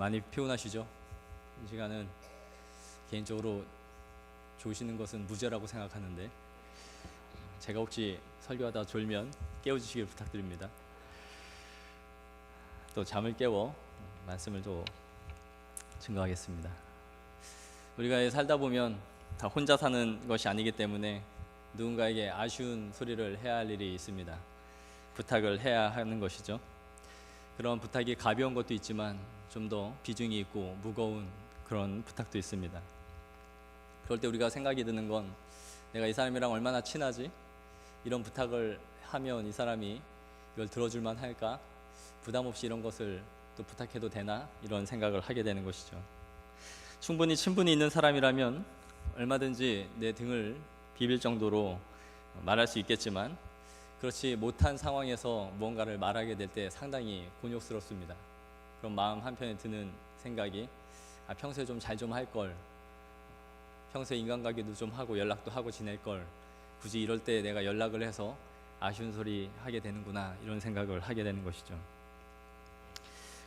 많이 피곤하시죠? 이 시간은 개인적으로 조시는 것은 무죄라고 생각하는데 제가 혹시 설교하다 졸면 깨워주시길 부탁드립니다. 또 잠을 깨워 말씀을 또 증거하겠습니다. 우리가 살다 보면 다 혼자 사는 것이 아니기 때문에 누군가에게 아쉬운 소리를 해야 할 일이 있습니다. 부탁을 해야 하는 것이죠. 그런 부탁이 가벼운 것도 있지만 좀 더 비중이 있고 무거운 그런 부탁도 있습니다. 그럴 때 우리가 생각이 드는 건 내가 이 사람이랑 얼마나 친하지? 이런 부탁을 하면 이 사람이 이걸 들어줄만 할까? 부담 없이 이런 것을 또 부탁해도 되나? 이런 생각을 하게 되는 것이죠. 충분히 친분이 있는 사람이라면 얼마든지 내 등을 비빌 정도로 말할 수 있겠지만 그렇지 못한 상황에서 무언가를 말하게 될 때 상당히 곤욕스럽습니다. 그런 마음 한편에 드는 생각이 평소에 좀 잘 좀 할 걸, 평소에 인간관계도 좀 하고 연락도 하고 지낼 걸, 굳이 이럴 때 내가 연락을 해서 아쉬운 소리 하게 되는구나, 이런 생각을 하게 되는 것이죠.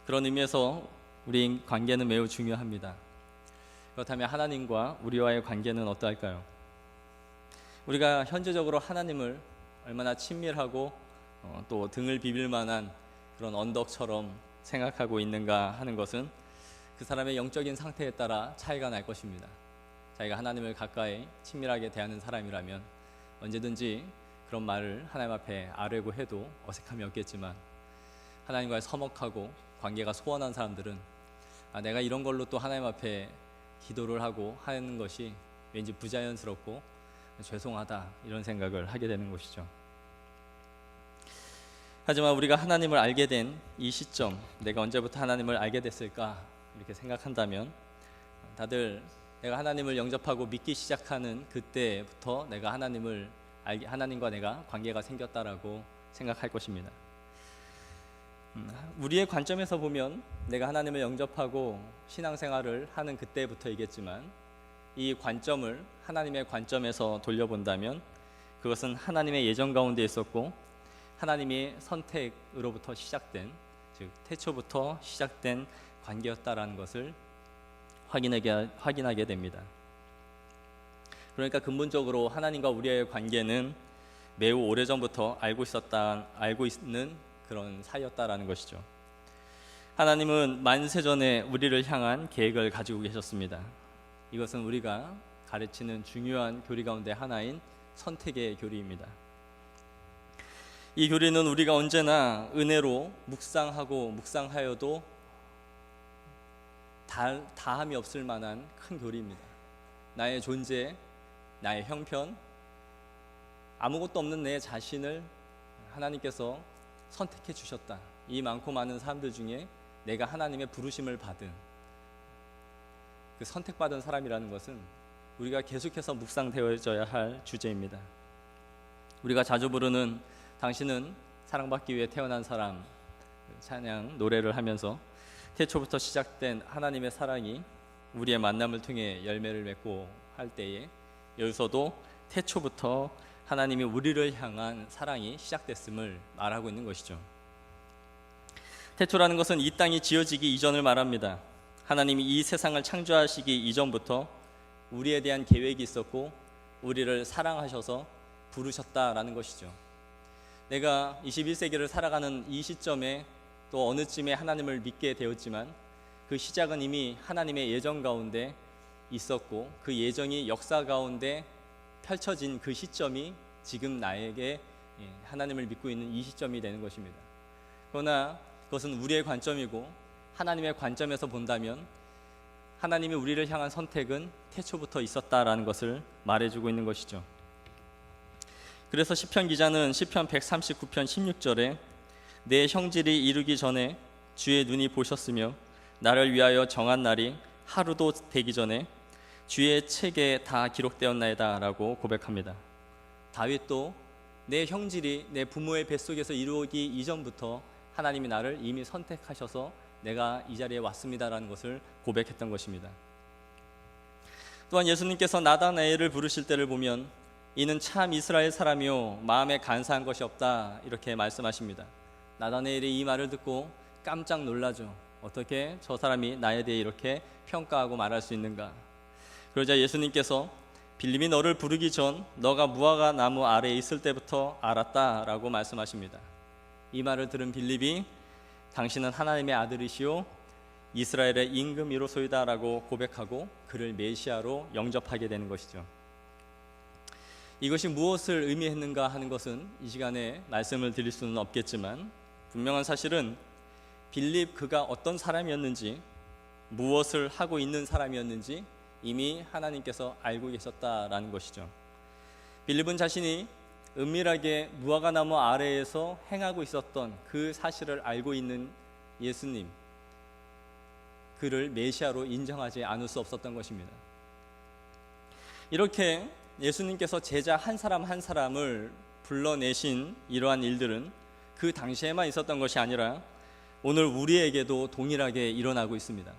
그런 의미에서 우리 관계는 매우 중요합니다. 그렇다면 하나님과 우리와의 관계는 어떠할까요? 우리가 현재적으로 하나님을 얼마나 친밀하고 또 등을 비빌 만한 그런 언덕처럼 생각하고 있는가 하는 것은 그 사람의 영적인 상태에 따라 차이가 날 것입니다. 자기가 하나님을 가까이 친밀하게 대하는 사람이라면 언제든지 그런 말을 하나님 앞에 아뢰고 해도 어색함이 없겠지만, 하나님과의 서먹하고 관계가 소원한 사람들은 내가 이런 걸로 또 하나님 앞에 기도를 하고 하는 것이 왠지 부자연스럽고 죄송하다, 이런 생각을 하게 되는 것이죠. 하지만 우리가 하나님을 알게 된 이 시점, 내가 언제부터 하나님을 알게 됐을까 이렇게 생각한다면 다들 내가 하나님을 영접하고 믿기 시작하는 그때부터 내가 하나님과 내가 관계가 생겼다라고 생각할 것입니다. 우리의 관점에서 보면 내가 하나님을 영접하고 신앙생활을 하는 그때부터이겠지만, 이 관점을 하나님의 관점에서 돌려본다면 그것은 하나님의 예정 가운데 있었고 하나님의 선택으로부터 시작된, 즉 태초부터 시작된 관계였다라는 것을 확인하게 됩니다. 그러니까 근본적으로 하나님과 우리의 관계는 매우 오래전부터 알고 있는 그런 사이였다라는 것이죠. 하나님은 만세전에 우리를 향한 계획을 가지고 계셨습니다. 이것은 우리가 가르치는 중요한 교리 가운데 하나인 선택의 교리입니다. 이 교리는 우리가 언제나 은혜로 묵상하여도 다함이 없을 만한 큰 교리입니다. 나의 존재, 나의 형편, 아무것도 없는 내 자신을 하나님께서 선택해 주셨다. 이 많고 많은 사람들 중에 내가 하나님의 부르심을 받은, 그 선택받은 사람이라는 것은 우리가 계속해서 묵상되어져야 할 주제입니다. 우리가 자주 부르는 당신은 사랑받기 위해 태어난 사람 찬양 노래를 하면서 태초부터 시작된 하나님의 사랑이 우리의 만남을 통해 열매를 맺고 할 때에 여기서도 태초부터 하나님이 우리를 향한 사랑이 시작됐음을 말하고 있는 것이죠. 태초라는 것은 이 땅이 지어지기 이전을 말합니다. 하나님이 이 세상을 창조하시기 이전부터 우리에 대한 계획이 있었고 우리를 사랑하셔서 부르셨다라는 것이죠. 내가 21세기를 살아가는 이 시점에 또 어느 쯤에 하나님을 믿게 되었지만 그 시작은 이미 하나님의 예정 가운데 있었고 그 예정이 역사 가운데 펼쳐진 그 시점이 지금 나에게 하나님을 믿고 있는 이 시점이 되는 것입니다. 그러나 그것은 우리의 관점이고 하나님의 관점에서 본다면 하나님이 우리를 향한 선택은 태초부터 있었다라는 것을 말해주고 있는 것이죠. 그래서 시편 기자는 시편 139편 16절에 내 형질이 이르기 전에 주의 눈이 보셨으며 나를 위하여 정한 날이 하루도 되기 전에 주의 책에 다 기록되었나이다 라고 고백합니다. 다윗도 내 형질이 내 부모의 뱃속에서 이루어지기 이전부터 하나님이 나를 이미 선택하셔서 내가 이 자리에 왔습니다라는 것을 고백했던 것입니다. 또한 예수님께서 나다나엘을 부르실 때를 보면 이는 참 이스라엘 사람이요 마음에 간사한 것이 없다, 이렇게 말씀하십니다. 나다나엘이 이 말을 듣고 깜짝 놀라죠. 어떻게 저 사람이 나에 대해 이렇게 평가하고 말할 수 있는가? 그러자 예수님께서 빌립이 너를 부르기 전 너가 무화과 나무 아래에 있을 때부터 알았다라고 말씀하십니다. 이 말을 들은 빌립이 당신은 하나님의 아들이시오 이스라엘의 임금이로소이다라고 고백하고 그를 메시아로 영접하게 되는 것이죠. 이것이 무엇을 의미했는가 하는 것은 이 시간에 말씀을 드릴 수는 없겠지만 분명한 사실은 빌립 그가 어떤 사람이었는지 무엇을 하고 있는 사람이었는지 이미 하나님께서 알고 계셨다라는 것이죠. 빌립은 자신이 은밀하게 무화과나무 아래에서 행하고 있었던 그 사실을 알고 있는 예수님, 그를 메시아로 인정하지 않을 수 없었던 것입니다. 이렇게 예수님께서 제자 한 사람 한 사람을 불러내신 이러한 일들은 그 당시에만 있었던 것이 아니라 오늘 우리에게도 동일하게 일어나고 있습니다.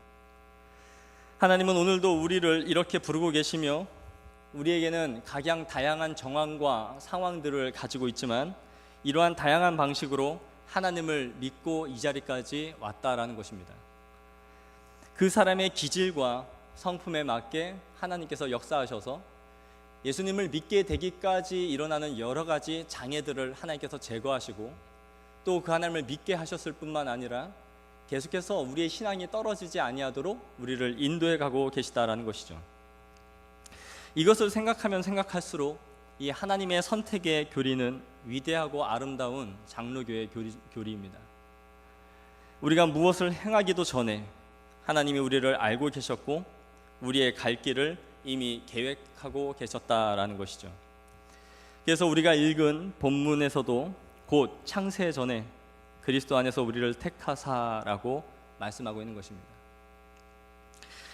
하나님은 오늘도 우리를 이렇게 부르고 계시며 우리에게는 각양 다양한 정황과 상황들을 가지고 있지만 이러한 다양한 방식으로 하나님을 믿고 이 자리까지 왔다라는 것입니다. 그 사람의 기질과 성품에 맞게 하나님께서 역사하셔서 예수님을 믿게 되기까지 일어나는 여러 가지 장애들을 하나님께서 제거하시고 또 그 하나님을 믿게 하셨을 뿐만 아니라 계속해서 우리의 신앙이 떨어지지 아니하도록 우리를 인도해 가고 계시다라는 것이죠. 이것을 생각하면 생각할수록 이 하나님의 선택의 교리는 위대하고 아름다운 장로교의 교리입니다. 우리가 무엇을 행하기도 전에 하나님이 우리를 알고 계셨고 우리의 갈 길을 이미 계획하고 계셨다라는 것이죠. 그래서 우리가 읽은 본문에서도 곧 창세 전에 그리스도 안에서 우리를 택하사라고 말씀하고 있는 것입니다.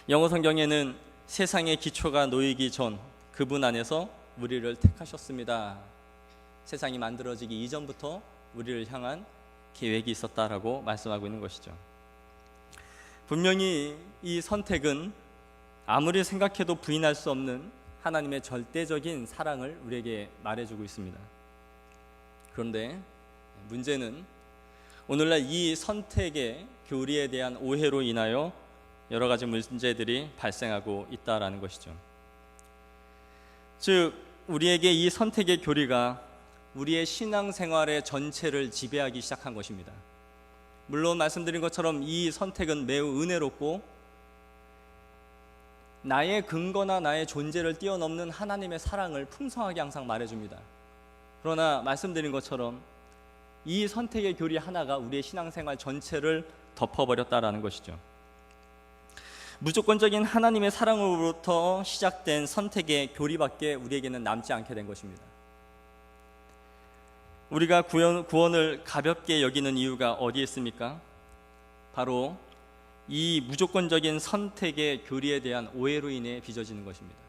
영어 성경에는 세상의 기초가 놓이기 전 그분 안에서 우리를 택하셨습니다. 세상이 만들어지기 이전부터 우리를 향한 계획이 있었다라고 말씀하고 있는 것이죠. 분명히 이 선택은 아무리 생각해도 부인할 수 없는 하나님의 절대적인 사랑을 우리에게 말해주고 있습니다. 그런데 문제는 오늘날 이 선택의 교리에 대한 오해로 인하여 여러 가지 문제들이 발생하고 있다라는 것이죠. 즉 우리에게 이 선택의 교리가 우리의 신앙생활의 전체를 지배하기 시작한 것입니다. 물론 말씀드린 것처럼 이 선택은 매우 은혜롭고 나의 근거나 나의 존재를 뛰어넘는 하나님의 사랑을 풍성하게 항상 말해줍니다. 그러나 말씀드린 것처럼 이 선택의 교리 하나가 우리의 신앙생활 전체를 덮어버렸다라는 것이죠. 무조건적인 하나님의 사랑으로부터 시작된 선택의 교리밖에 우리에게는 남지 않게 된 것입니다. 우리가 구원을 가볍게 여기는 이유가 어디에 있습니까? 바로 이 무조건적인 선택의 교리에 대한 오해로 인해 빚어지는 것입니다.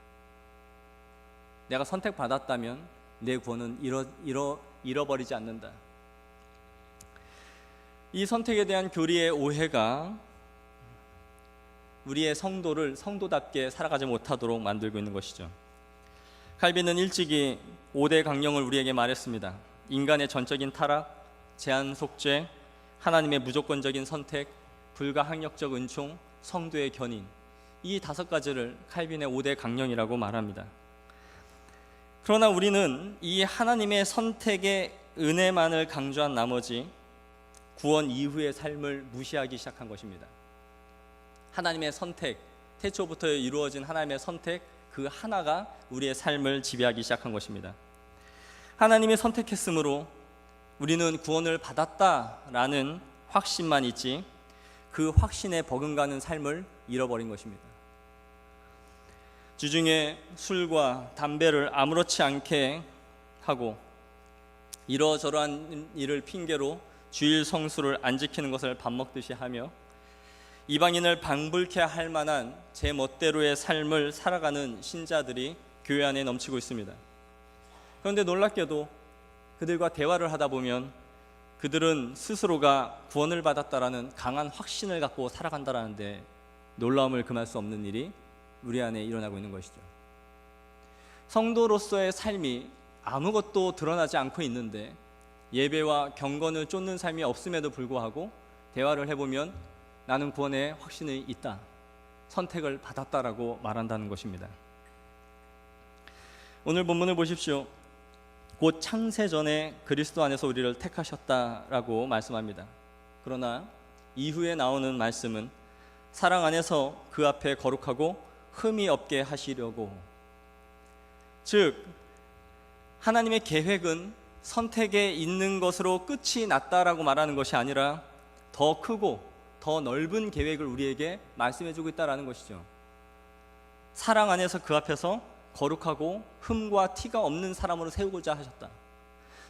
내가 선택받았다면 내 구원은 잃어버리지 않는다. 이 선택에 대한 교리의 오해가 우리의 성도를 성도답게 살아가지 못하도록 만들고 있는 것이죠. 칼빈은 일찍이 5대 강령을 우리에게 말했습니다. 인간의 전적인 타락, 제한 속죄, 하나님의 무조건적인 선택, 불가항력적 은총, 성도의 견인, 이 5가지를 칼빈의 5대 강령이라고 말합니다. 그러나 우리는 이 하나님의 선택의 은혜만을 강조한 나머지 구원 이후의 삶을 무시하기 시작한 것입니다. 하나님의 선택, 태초부터 이루어진 하나님의 선택 그 하나가 우리의 삶을 지배하기 시작한 것입니다. 하나님이 선택했으므로 우리는 구원을 받았다라는 확신만 있지 그 확신에 버금가는 삶을 잃어버린 것입니다. 주중에 술과 담배를 아무렇지 않게 하고 이러저러한 일을 핑계로 주일 성수를 안 지키는 것을 밥 먹듯이 하며 이방인을 방불케 할 만한 제 멋대로의 삶을 살아가는 신자들이 교회 안에 넘치고 있습니다. 그런데 놀랍게도 그들과 대화를 하다 보면 그들은 스스로가 구원을 받았다라는 강한 확신을 갖고 살아간다라는데 놀라움을 금할 수 없는 일이 우리 안에 일어나고 있는 것이죠. 성도로서의 삶이 아무것도 드러나지 않고 있는데 예배와 경건을 쫓는 삶이 없음에도 불구하고 대화를 해보면 나는 구원의 확신이 있다, 선택을 받았다라고 말한다는 것입니다. 오늘 본문을 보십시오. 곧 창세전에 그리스도 안에서 우리를 택하셨다라고 말씀합니다. 그러나 이후에 나오는 말씀은 사랑 안에서 그 앞에 거룩하고 흠이 없게 하시려고, 즉 하나님의 계획은 선택에 있는 것으로 끝이 났다라고 말하는 것이 아니라 더 크고 더 넓은 계획을 우리에게 말씀해주고 있다라는 것이죠. 사랑 안에서 그 앞에서 거룩하고 흠과 티가 없는 사람으로 세우고자 하셨다.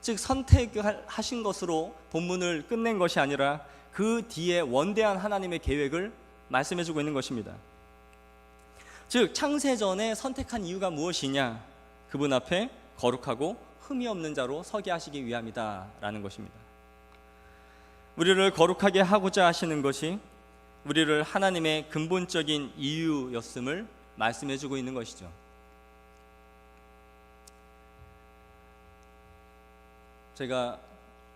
즉 선택하신 것으로 본문을 끝낸 것이 아니라 그 뒤에 원대한 하나님의 계획을 말씀해주고 있는 것입니다. 즉 창세전에 선택한 이유가 무엇이냐? 그분 앞에 거룩하고 흠이 없는 자로 서게 하시기 위함이다 라는 것입니다. 우리를 거룩하게 하고자 하시는 것이 우리를 하나님의 근본적인 이유였음을 말씀해주고 있는 것이죠. 제가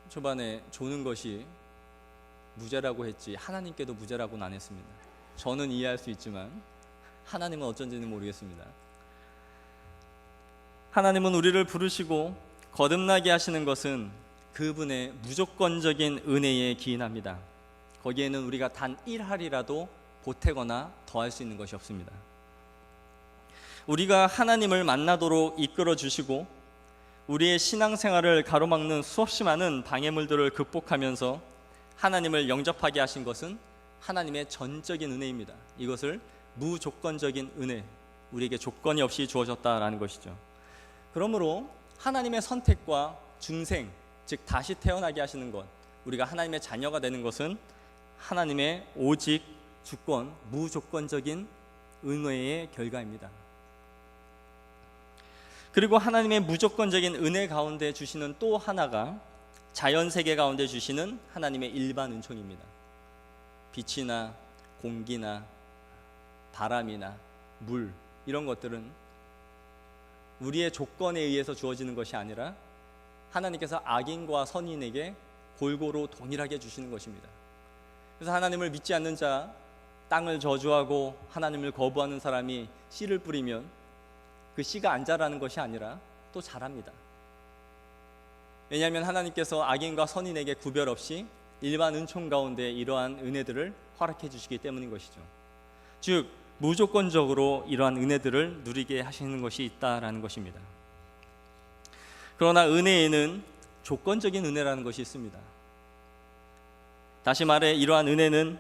초반에 조는 것이 무죄라고 했지 하나님께도 무죄라고는 안 했습니다. 저는 이해할 수 있지만 하나님은 어쩐지는 모르겠습니다. 하나님은 우리를 부르시고 거듭나게 하시는 것은 그분의 무조건적인 은혜에 기인합니다. 거기에는 우리가 단 1할이라도 보태거나 더할 수 있는 것이 없습니다. 우리가 하나님을 만나도록 이끌어 주시고 우리의 신앙생활을 가로막는 수없이 많은 방해물들을 극복하면서 하나님을 영접하게 하신 것은 하나님의 전적인 은혜입니다. 이것을 무조건적인 은혜, 우리에게 조건이 없이 주어졌다라는 것이죠. 그러므로 하나님의 선택과 중생, 즉 다시 태어나게 하시는 것, 우리가 하나님의 자녀가 되는 것은 하나님의 오직 주권, 무조건적인 은혜의 결과입니다. 그리고 하나님의 무조건적인 은혜 가운데 주시는 또 하나가 자연세계 가운데 주시는 하나님의 일반 은총입니다. 빛이나 공기나 바람이나 물, 이런 것들은 우리의 조건에 의해서 주어지는 것이 아니라 하나님께서 악인과 선인에게 골고루 동일하게 주시는 것입니다. 그래서 하나님을 믿지 않는 자, 땅을 저주하고 하나님을 거부하는 사람이 씨를 뿌리면 그 씨가 안 자라는 것이 아니라 또 자랍니다. 왜냐하면 하나님께서 악인과 선인에게 구별 없이 일반 은총 가운데 이러한 은혜들을 허락해 주시기 때문인 것이죠. 즉 무조건적으로 이러한 은혜들을 누리게 하시는 것이 있다라는 것입니다. 그러나 은혜에는 조건적인 은혜라는 것이 있습니다. 다시 말해 이러한 은혜는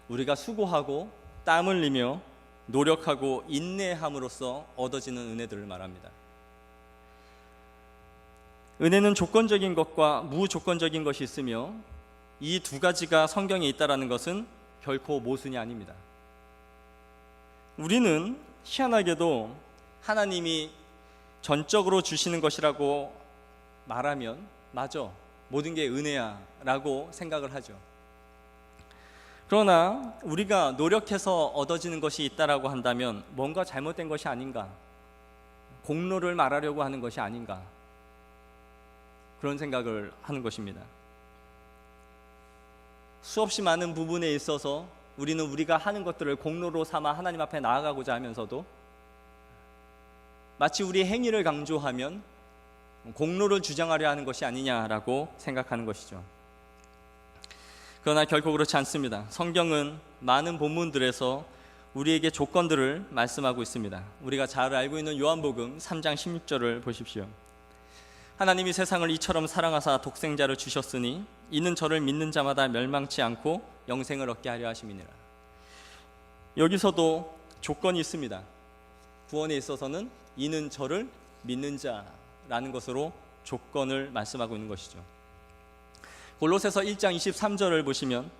우리가 수고하고 땀 흘리며 노력하고 인내함으로써 얻어지는 은혜들을 말합니다. 은혜는 조건적인 것과 무조건적인 것이 있으며 이 두 가지가 성경에 있다라는 것은 결코 모순이 아닙니다. 우리는 희한하게도 하나님이 전적으로 주시는 것이라고 말하면 맞아, 모든 게 은혜야 라고 생각을 하죠. 그러나 우리가 노력해서 얻어지는 것이 있다라고 한다면 뭔가 잘못된 것이 아닌가, 공로를 말하려고 하는 것이 아닌가, 그런 생각을 하는 것입니다. 수없이 많은 부분에 있어서 우리는 우리가 하는 것들을 공로로 삼아 하나님 앞에 나아가고자 하면서도 마치 우리의 행위를 강조하면 공로를 주장하려 하는 것이 아니냐라고 생각하는 것이죠. 그러나 결코 그렇지 않습니다. 성경은 많은 본문들에서 우리에게 조건들을 말씀하고 있습니다. 우리가 잘 알고 있는 요한복음 3장 16절을 보십시오. 하나님이 세상을 이처럼 사랑하사 독생자를 주셨으니 이는 저를 믿는 자마다 멸망치 않고 영생을 얻게 하려 하심이니라. 여기서도 조건이 있습니다. 구원에 있어서는 이는 저를 믿는 자라는 것으로 조건을 말씀하고 있는 것이죠. 골로새서 1장 23절을 보시면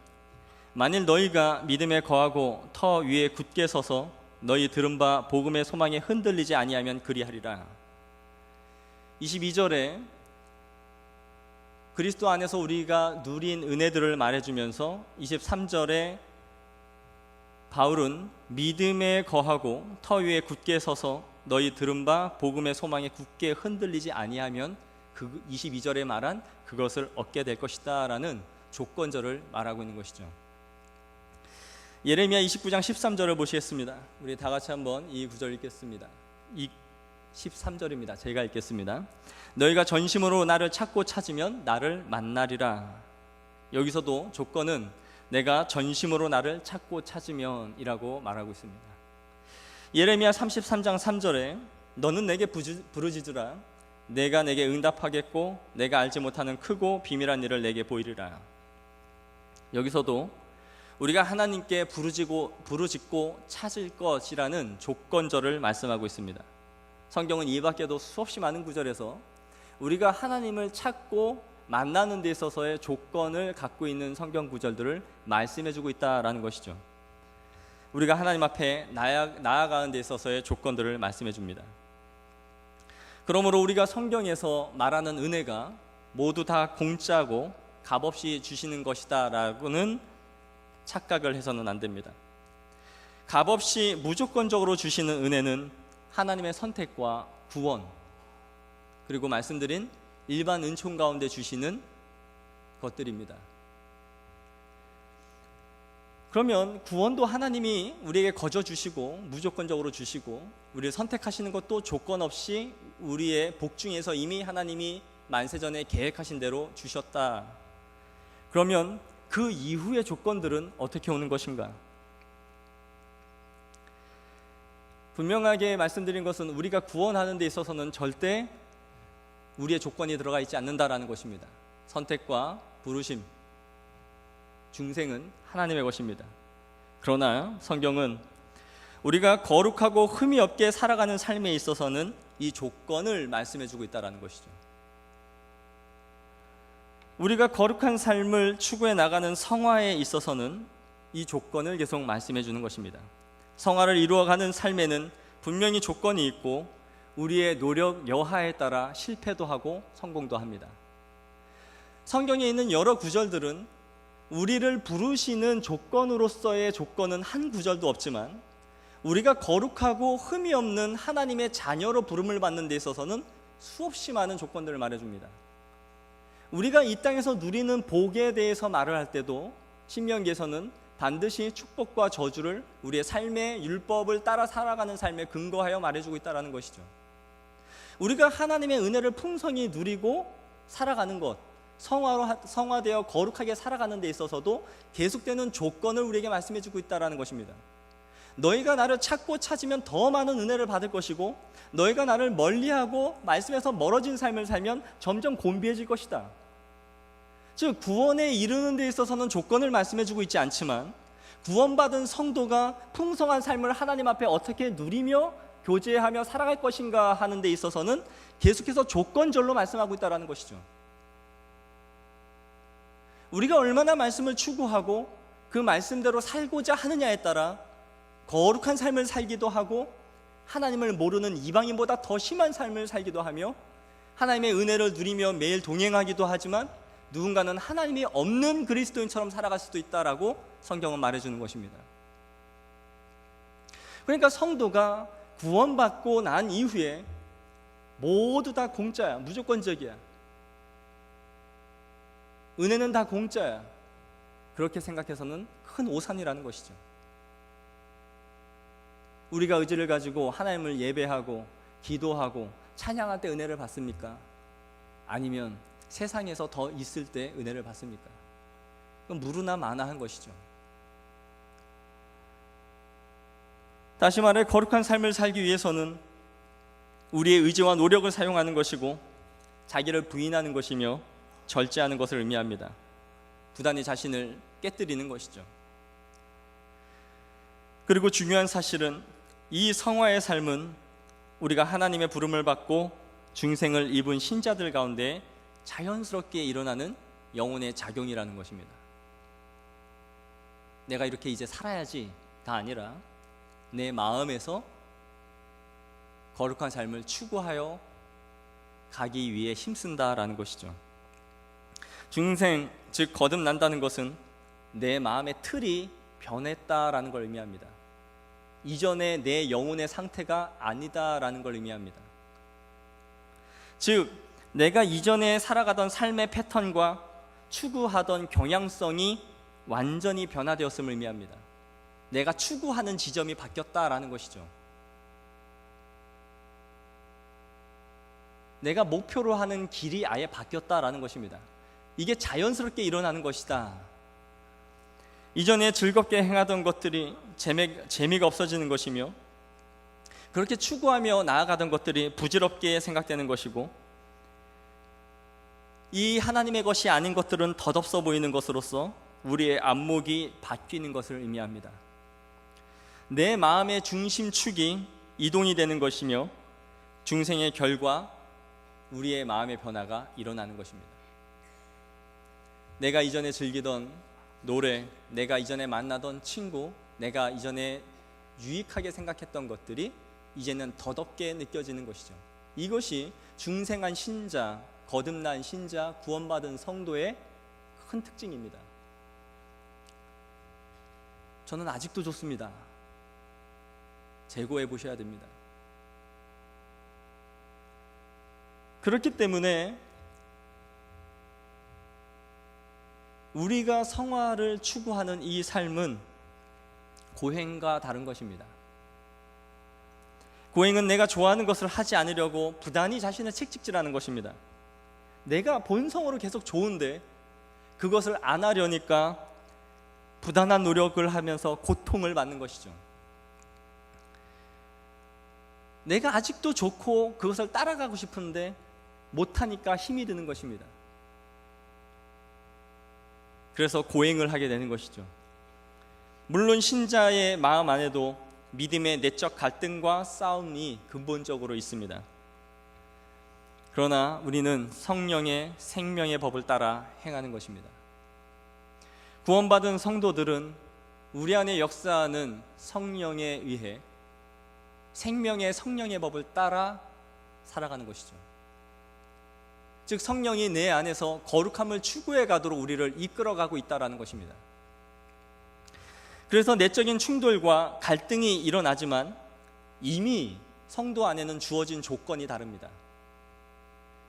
만일 너희가 믿음에 거하고 터 위에 굳게 서서 너희 들은 바 복음의 소망에 흔들리지 아니하면 그리하리라. 22절에 그리스도 안에서 우리가 누린 은혜들을 말해주면서 23절에 바울은 믿음에 거하고 터 위에 굳게 서서 너희 들은 바 복음의 소망에 굳게 흔들리지 아니하면 그 22절에 말한 그것을 얻게 될 것이다 라는 조건절을 말하고 있는 것이죠. 예레미야 29장 13절을 보시겠습니다. 우리 다 같이 한번 이 구절 읽겠습니다. 13절입니다. 제가 읽겠습니다. 너희가 전심으로 나를 찾고 찾으면 나를 만나리라. 여기서도 조건은 내가 전심으로 나를 찾고 찾으면 이라고 말하고 있습니다. 예레미야 33장 3절에 너는 내게 부르짖으라. 내가 내게 응답하겠고 내가 알지 못하는 크고 비밀한 일을 내게 보이리라. 여기서도 우리가 하나님께 부르짖고 찾을 것이라는 조건절을 말씀하고 있습니다. 성경은 이 밖에도 수없이 많은 구절에서 우리가 하나님을 찾고 만나는 데 있어서의 조건을 갖고 있는 성경 구절들을 말씀해주고 있다라는 것이죠. 우리가 하나님 앞에 나아가는 데 있어서의 조건들을 말씀해줍니다. 그러므로 우리가 성경에서 말하는 은혜가 모두 다 공짜고 값없이 주시는 것이다 라고는 착각을 해서는 안 됩니다. 값없이 무조건적으로 주시는 은혜는 하나님의 선택과 구원, 그리고 말씀드린 일반 은총 가운데 주시는 것들입니다. 그러면 구원도 하나님이 우리에게 거저 주시고 무조건적으로 주시고 우리를 선택하시는 것도 조건 없이 우리의 복 중에서 이미 하나님이 만세전에 계획하신 대로 주셨다. 그러면 그 이후의 조건들은 어떻게 오는 것인가? 분명하게 말씀드린 것은 우리가 구원하는 데 있어서는 절대 우리의 조건이 들어가 있지 않는다라는 것입니다. 선택과 부르심, 중생은 하나님의 것입니다. 그러나 성경은 우리가 거룩하고 흠이 없게 살아가는 삶에 있어서는 이 조건을 말씀해주고 있다는 것이죠. 우리가 거룩한 삶을 추구해 나가는 성화에 있어서는 이 조건을 계속 말씀해 주는 것입니다. 성화를 이루어가는 삶에는 분명히 조건이 있고 우리의 노력 여하에 따라 실패도 하고 성공도 합니다. 성경에 있는 여러 구절들은 우리를 부르시는 조건으로서의 조건은 한 구절도 없지만 우리가 거룩하고 흠이 없는 하나님의 자녀로 부름을 받는 데 있어서는 수없이 많은 조건들을 말해줍니다. 우리가 이 땅에서 누리는 복에 대해서 말을 할 때도 신명기에서는 반드시 축복과 저주를 우리의 삶의 율법을 따라 살아가는 삶에 근거하여 말해주고 있다는 것이죠. 우리가 하나님의 은혜를 풍성히 누리고 살아가는 것, 성화되어 거룩하게 살아가는 데 있어서도 계속되는 조건을 우리에게 말씀해주고 있다는 것입니다. 너희가 나를 찾고 찾으면 더 많은 은혜를 받을 것이고 너희가 나를 멀리하고 말씀에서 멀어진 삶을 살면 점점 곤비해질 것이다. 즉 구원에 이르는 데 있어서는 조건을 말씀해주고 있지 않지만 구원받은 성도가 풍성한 삶을 하나님 앞에 어떻게 누리며 교제하며 살아갈 것인가 하는 데 있어서는 계속해서 조건절로 말씀하고 있다는 것이죠. 우리가 얼마나 말씀을 추구하고 그 말씀대로 살고자 하느냐에 따라 거룩한 삶을 살기도 하고 하나님을 모르는 이방인보다 더 심한 삶을 살기도 하며 하나님의 은혜를 누리며 매일 동행하기도 하지만 누군가는 하나님이 없는 그리스도인처럼 살아갈 수도 있다라고 성경은 말해주는 것입니다. 그러니까 성도가 구원받고 난 이후에 모두 다 공짜야, 무조건적이야. 은혜는 다 공짜야. 그렇게 생각해서는 큰 오산이라는 것이죠. 우리가 의지를 가지고 하나님을 예배하고 기도하고 찬양할 때 은혜를 받습니까? 아니면 세상에서 더 있을 때 은혜를 받습니까? 그건 무르나 마나한 것이죠. 다시 말해 거룩한 삶을 살기 위해서는 우리의 의지와 노력을 사용하는 것이고 자기를 부인하는 것이며 절제하는 것을 의미합니다. 부단히 자신을 깨뜨리는 것이죠. 그리고 중요한 사실은 이 성화의 삶은 우리가 하나님의 부름을 받고 중생을 입은 신자들 가운데 자연스럽게 일어나는 영혼의 작용이라는 것입니다. 내가 이렇게 이제 살아야지가 아니라 내 마음에서 거룩한 삶을 추구하여 가기 위해 힘쓴다라는 것이죠. 중생, 즉 거듭난다는 것은 내 마음의 틀이 변했다라는 걸 의미합니다. 이전에 내 영혼의 상태가 아니다라는 걸 의미합니다. 즉 내가 이전에 살아가던 삶의 패턴과 추구하던 경향성이 완전히 변화되었음을 의미합니다. 내가 추구하는 지점이 바뀌었다라는 것이죠. 내가 목표로 하는 길이 아예 바뀌었다라는 것입니다. 이게 자연스럽게 일어나는 것이다. 이전에 즐겁게 행하던 것들이 재미가 없어지는 것이며, 그렇게 추구하며 나아가던 것들이 부질없게 생각되는 것이고, 이 하나님의 것이 아닌 것들은 덧없어 보이는 것으로서 우리의 안목이 바뀌는 것을 의미합니다. 내 마음의 중심축이 이동이 되는 것이며, 중생의 결과 우리의 마음의 변화가 일어나는 것입니다. 내가 이전에 즐기던 노래, 내가 이전에 만나던 친구, 내가 이전에 유익하게 생각했던 것들이 이제는 덧없게 느껴지는 것이죠. 이것이 중생한 신자, 거듭난 신자, 구원받은 성도의 큰 특징입니다. 저는 아직도 좋습니다. 재고해 보셔야 됩니다. 그렇기 때문에 우리가 성화를 추구하는 이 삶은 고행과 다른 것입니다. 고행은 내가 좋아하는 것을 하지 않으려고 부단히 자신을 채찍질하는 것입니다. 내가 본성으로 계속 좋은데 그것을 안 하려니까 부단한 노력을 하면서 고통을 받는 것이죠. 내가 아직도 좋고 그것을 따라가고 싶은데 못하니까 힘이 드는 것입니다. 그래서 고행을 하게 되는 것이죠. 물론 신자의 마음 안에도 믿음의 내적 갈등과 싸움이 근본적으로 있습니다. 그러나 우리는 성령의 생명의 법을 따라 행하는 것입니다. 구원받은 성도들은 우리 안에 역사하는 성령에 의해 생명의 성령의 법을 따라 살아가는 것이죠. 즉 성령이 내 안에서 거룩함을 추구해 가도록 우리를 이끌어가고 있다는 것입니다. 그래서 내적인 충돌과 갈등이 일어나지만 이미 성도 안에는 주어진 조건이 다릅니다.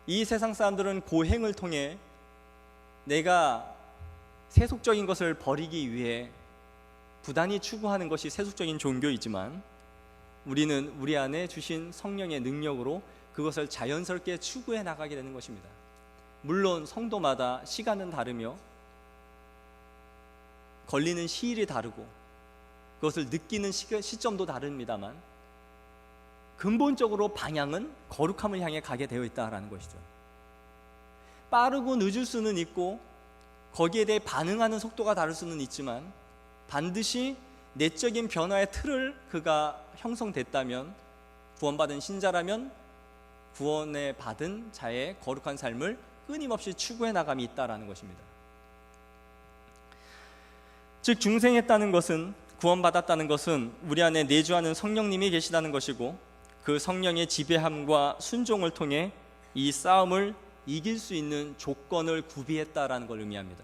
이 세상 사람들은 고행을 통해 내가 세속적인 것을 버리기 위해 부단히 추구하는 것이 세속적인 종교이지만, 우리는 우리 안에 주신 성령의 능력으로 그것을 자연스럽게 추구해 나가게 되는 것입니다. 물론 성도마다 시간은 다르며 걸리는 시일이 다르고 그것을 느끼는 시점도 다릅니다만, 근본적으로 방향은 거룩함을 향해 가게 되어 있다는 것이죠. 빠르고 늦을 수는 있고 거기에 대해 반응하는 속도가 다를 수는 있지만, 반드시 내적인 변화의 틀을 그가 형성됐다면, 구원받은 신자라면 구원에 받은 자의 거룩한 삶을 끊임없이 추구해 나감이 있다라는 것입니다. 즉 중생했다는 것은, 구원받았다는 것은 우리 안에 내주하는 성령님이 계시다는 것이고, 그 성령의 지배함과 순종을 통해 이 싸움을 이길 수 있는 조건을 구비했다라는 걸 의미합니다.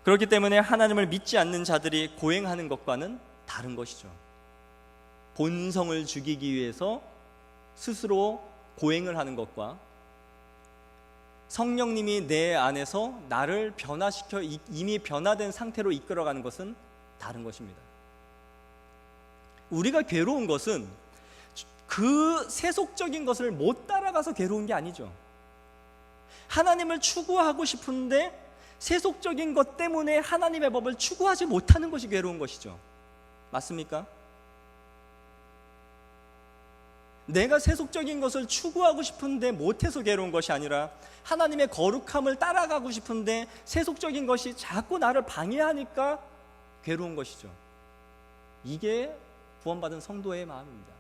그렇기 때문에 하나님을 믿지 않는 자들이 고행하는 것과는 다른 것이죠. 본성을 죽이기 위해서 스스로 고행을 하는 것과 성령님이 내 안에서 나를 변화시켜 이미 변화된 상태로 이끌어가는 것은 다른 것입니다. 우리가 괴로운 것은 그 세속적인 것을 못 따라가서 괴로운 게 아니죠. 하나님을 추구하고 싶은데 세속적인 것 때문에 하나님의 법을 추구하지 못하는 것이 괴로운 것이죠. 맞습니까? 내가 세속적인 것을 추구하고 싶은데 못해서 괴로운 것이 아니라, 하나님의 거룩함을 따라가고 싶은데 세속적인 것이 자꾸 나를 방해하니까 괴로운 것이죠. 이게 구원받은 성도의 마음입니다.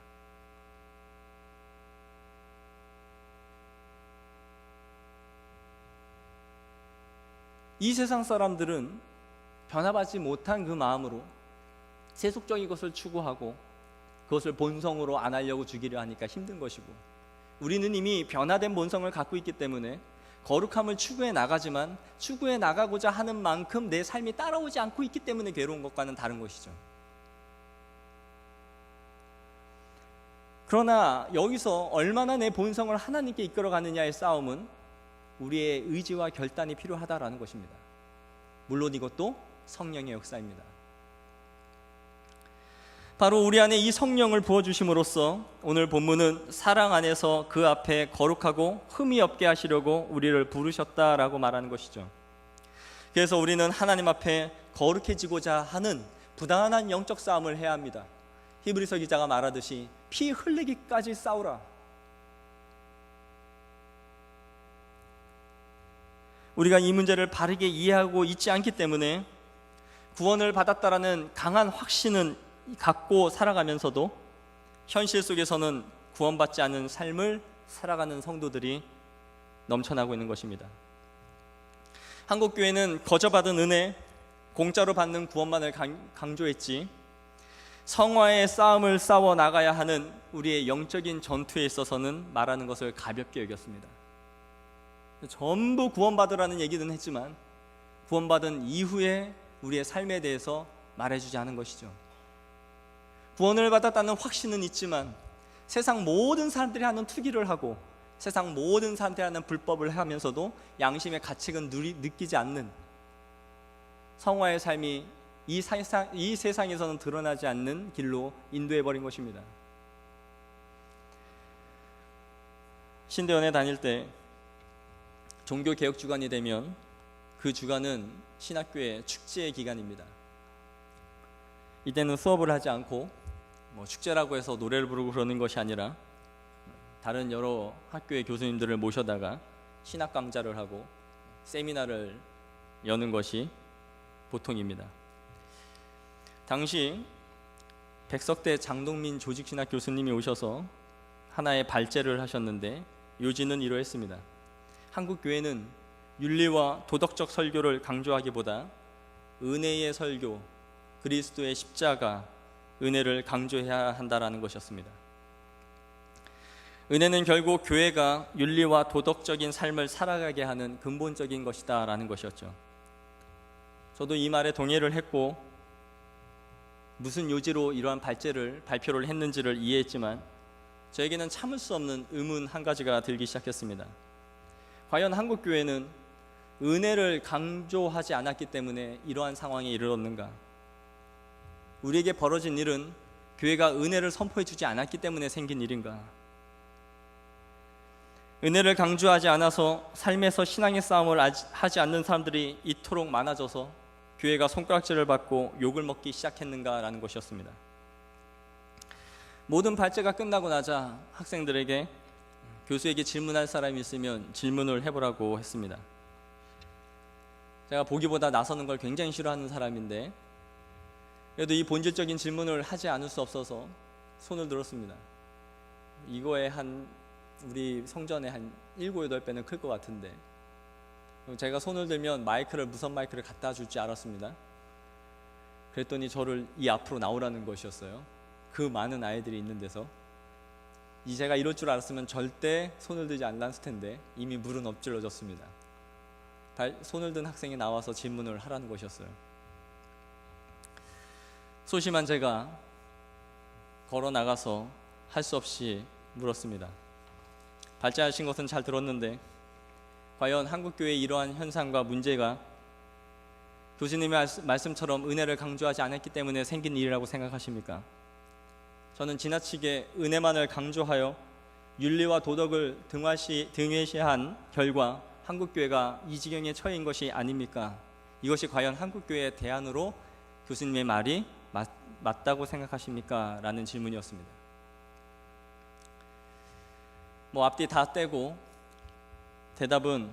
이 세상 사람들은 변화받지 못한 그 마음으로 세속적인 것을 추구하고 그것을 본성으로 안 하려고 죽이려 하니까 힘든 것이고, 우리는 이미 변화된 본성을 갖고 있기 때문에 거룩함을 추구해 나가지만 추구해 나가고자 하는 만큼 내 삶이 따라오지 않고 있기 때문에 괴로운 것과는 다른 것이죠. 그러나 여기서 얼마나 내 본성을 하나님께 이끌어가느냐의 싸움은 우리의 의지와 결단이 필요하다라는 것입니다. 물론 이것도 성령의 역사입니다. 바로 우리 안에 이 성령을 부어주심으로써 오늘 본문은 사랑 안에서 그 앞에 거룩하고 흠이 없게 하시려고 우리를 부르셨다라고 말하는 것이죠. 그래서 우리는 하나님 앞에 거룩해지고자 하는 부단한 영적 싸움을 해야 합니다. 히브리서 기자가 말하듯이 피 흘리기까지 싸우라. 우리가 이 문제를 바르게 이해하고 있지 않기 때문에 구원을 받았다라는 강한 확신은 갖고 살아가면서도 현실 속에서는 구원받지 않은 삶을 살아가는 성도들이 넘쳐나고 있는 것입니다. 한국교회는 거저받은 은혜, 공짜로 받는 구원만을 강조했지 성화의 싸움을 싸워 나가야 하는 우리의 영적인 전투에 있어서는 말하는 것을 가볍게 여겼습니다. 전부 구원받으라는 얘기는 했지만 구원받은 이후에 우리의 삶에 대해서 말해주지 않은 것이죠. 구원을 받았다는 확신은 있지만 세상 모든 사람들이 하는 투기를 하고 세상 모든 사람들이 하는 불법을 하면서도 양심의 가책은 느끼지 않는 성화의 삶이 이 세상에서는 드러나지 않는 길로 인도해버린 것입니다. 신대원에 다닐 때 종교개혁 주간이 되면 그 주간은 신학교의 축제의 기간입니다. 이때는 수업을 하지 않고 축제라고 해서 노래를 부르고 그러는 것이 아니라 다른 여러 학교의 교수님들을 모셔다가 신학 강좌를 하고 세미나를 여는 것이 보통입니다. 당시 백석대 장동민 조직신학 교수님이 오셔서 하나의 발제를 하셨는데 요지는 이러했습니다. 한국 교회는 윤리와 도덕적 설교를 강조하기보다 은혜의 설교, 그리스도의 십자가, 은혜를 강조해야 한다라는 것이었습니다. 은혜는 결국 교회가 윤리와 도덕적인 삶을 살아가게 하는 근본적인 것이다 라는 것이었죠. 저도 이 말에 동의를 했고 무슨 요지로 이러한 발표를 했는지를 이해했지만 저에게는 참을 수 없는 의문 한 가지가 들기 시작했습니다. 과연 한국교회는 은혜를 강조하지 않았기 때문에 이러한 상황에 이르렀는가? 우리에게 벌어진 일은 교회가 은혜를 선포해 주지 않았기 때문에 생긴 일인가? 은혜를 강조하지 않아서 삶에서 신앙의 싸움을 하지 않는 사람들이 이토록 많아져서 교회가 손가락질을 받고 욕을 먹기 시작했는가라는 것이었습니다. 모든 발제가 끝나고 나자 학생들에게 교수에게 질문할 사람이 있으면 질문을 해보라고 했습니다. 제가 보기보다 나서는 걸 굉장히 싫어하는 사람인데 그래도 이 본질적인 질문을 하지 않을 수 없어서 손을 들었습니다. 이거에 우리 성전에 한 7, 8배는 클 것 같은데 제가 손을 들면 무선 마이크를 갖다 줄 줄 알았습니다. 그랬더니 저를 이 앞으로 나오라는 것이었어요. 그 많은 아이들이 있는 데서 제가 이럴 줄 알았으면 절대 손을 들지 않았을 텐데 이미 물은 엎질러졌습니다. 손을 든 학생이 나와서 질문을 하라는 것이었어요. 소심한 제가 걸어 나가서 할 수 없이 물었습니다. 발제하신 것은 잘 들었는데 과연 한국교회의 이러한 현상과 문제가 교수님의 말씀처럼 은혜를 강조하지 않았기 때문에 생긴 일이라고 생각하십니까? 저는 지나치게 은혜만을 강조하여 윤리와 도덕을 등외시한 결과 한국교회가 이 지경에 처해인 것이 아닙니까? 이것이 과연 한국교회의 대안으로 교수님의 말이 맞다고 생각하십니까? 라는 질문이었습니다. 앞뒤 다 떼고 대답은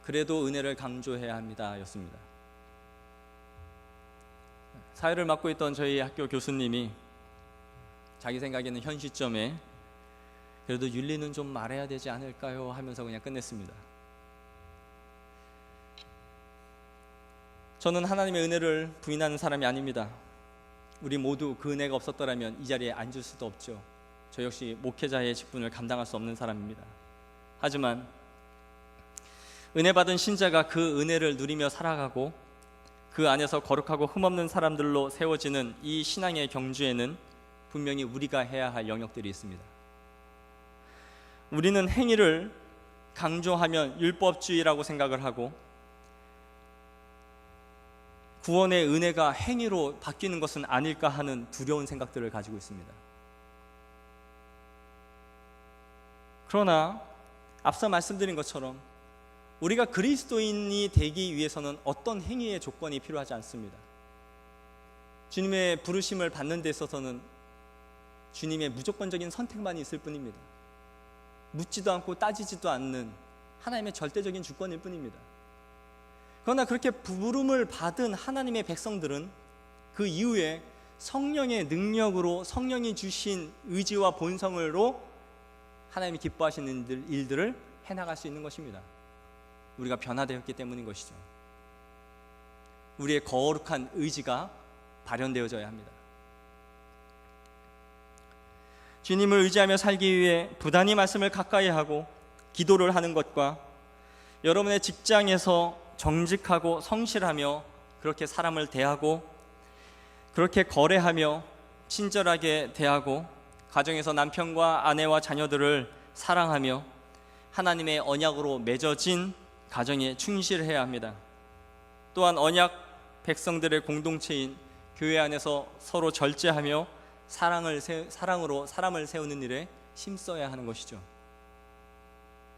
그래도 은혜를 강조해야 합니다 였습니다. 사회를 맡고 있던 저희 학교 교수님이 자기 생각에는 현 시점에 그래도 윤리는 좀 말해야 되지 않을까요? 하면서 그냥 끝냈습니다. 저는 하나님의 은혜를 부인하는 사람이 아닙니다. 우리 모두 그 은혜가 없었더라면 이 자리에 앉을 수도 없죠. 저 역시 목회자의 직분을 감당할 수 없는 사람입니다. 하지만 은혜 받은 신자가 그 은혜를 누리며 살아가고 그 안에서 거룩하고 흠없는 사람들로 세워지는 이 신앙의 경주에는 분명히 우리가 해야 할 영역들이 있습니다. 우리는 행위를 강조하면 율법주의라고 생각을 하고 구원의 은혜가 행위로 바뀌는 것은 아닐까 하는 두려운 생각들을 가지고 있습니다. 그러나 앞서 말씀드린 것처럼 우리가 그리스도인이 되기 위해서는 어떤 행위의 조건이 필요하지 않습니다. 주님의 부르심을 받는 데 있어서는 주님의 무조건적인 선택만 있을 뿐입니다. 묻지도 않고 따지지도 않는 하나님의 절대적인 주권일 뿐입니다. 그러나 그렇게 부름을 받은 하나님의 백성들은 그 이후에 성령의 능력으로, 성령이 주신 의지와 본성으로 하나님이 기뻐하시는 일들을 해나갈 수 있는 것입니다. 우리가 변화되었기 때문인 것이죠. 우리의 거룩한 의지가 발현되어져야 합니다. 주님을 의지하며 살기 위해 부단히 말씀을 가까이 하고 기도를 하는 것과 여러분의 직장에서 정직하고 성실하며 그렇게 사람을 대하고 그렇게 거래하며 친절하게 대하고 가정에서 남편과 아내와 자녀들을 사랑하며 하나님의 언약으로 맺어진 가정에 충실해야 합니다. 또한 언약 백성들의 공동체인 교회 안에서 서로 절제하며 사랑으로 사람을 세우는 일에 힘써야 하는 것이죠.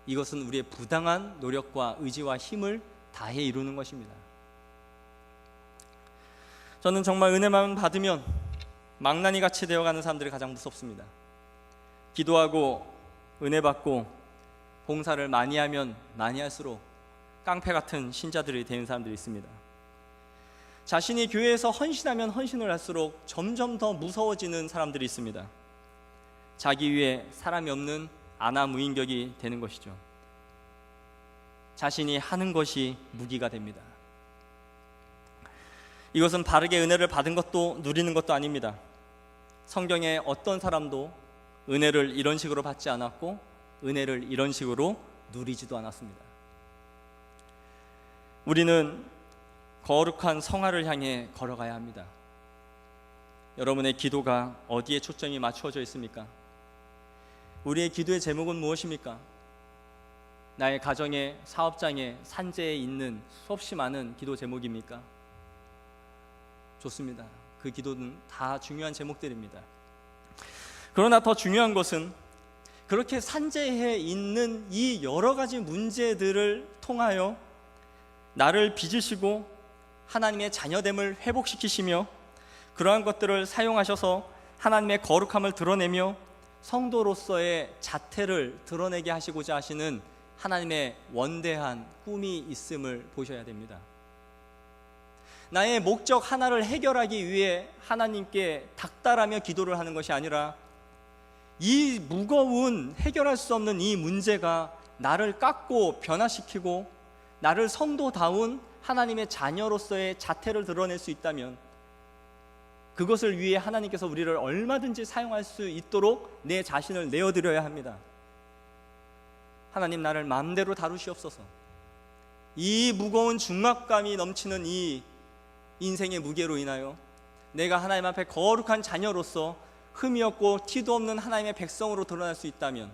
이것은 우리의 부당한 노력과 의지와 힘을 다해 이루는 것입니다. 저는 정말 은혜만 받으면 망나니 같이 되어가는 사람들이 가장 무섭습니다. 기도하고 은혜 받고 봉사를 많이 하면 많이 할수록 깡패 같은 신자들이 되는 사람들이 있습니다. 자신이 교회에서 헌신하면 헌신을 할수록 점점 더 무서워지는 사람들이 있습니다. 자기 위에 사람이 없는 안하무인격이 되는 것이죠. 자신이 하는 것이 무기가 됩니다. 이것은 바르게 은혜를 받은 것도 누리는 것도 아닙니다. 성경에 어떤 사람도 은혜를 이런 식으로 받지 않았고 은혜를 이런 식으로 누리지도 않았습니다. 우리는 거룩한 성화를 향해 걸어가야 합니다. 여러분의 기도가 어디에 초점이 맞추어져 있습니까? 우리의 기도의 제목은 무엇입니까? 나의 가정에, 사업장에, 산재에 있는 수없이 많은 기도 제목입니까? 좋습니다. 그 기도는 다 중요한 제목들입니다. 그러나 더 중요한 것은 그렇게 산재해 있는 이 여러 가지 문제들을 통하여 나를 빚으시고 하나님의 자녀됨을 회복시키시며 그러한 것들을 사용하셔서 하나님의 거룩함을 드러내며 성도로서의 자태를 드러내게 하시고자 하시는 하나님의 원대한 꿈이 있음을 보셔야 됩니다. 나의 목적 하나를 해결하기 위해 하나님께 닥달하며 기도를 하는 것이 아니라 이 무거운 해결할 수 없는 이 문제가 나를 깎고 변화시키고 나를 성도다운 하나님의 자녀로서의 자태를 드러낼 수 있다면 그것을 위해 하나님께서 우리를 얼마든지 사용할 수 있도록 내 자신을 내어드려야 합니다. 하나님, 나를 마음대로 다루시옵소서. 이 무거운 중압감이 넘치는 이 인생의 무게로 인하여 내가 하나님 앞에 거룩한 자녀로서 흠이 없고 티도 없는 하나님의 백성으로 드러날 수 있다면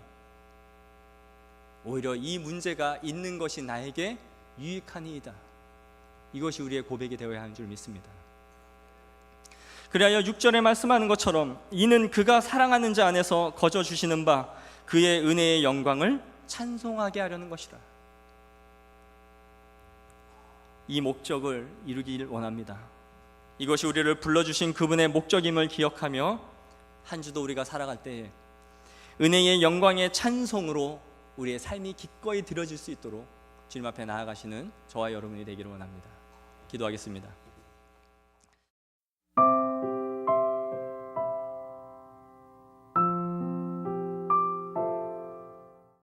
오히려 이 문제가 있는 것이 나에게 유익하니이다. 이것이 우리의 고백이 되어야 하는 줄 믿습니다. 그리하여 6절에 말씀하는 것처럼 이는 그가 사랑하는 자 안에서 거저 주시는 바 그의 은혜의 영광을 찬송하게 하려는 것이라. 이 목적을 이루길 원합니다. 이것이 우리를 불러주신 그분의 목적임을 기억하며 한 주도 우리가 살아갈 때에 은혜의 영광의 찬송으로 우리의 삶이 기꺼이 드려질 수 있도록 주님 앞에 나아가시는 저와 여러분이 되기를 원합니다. 기도하겠습니다.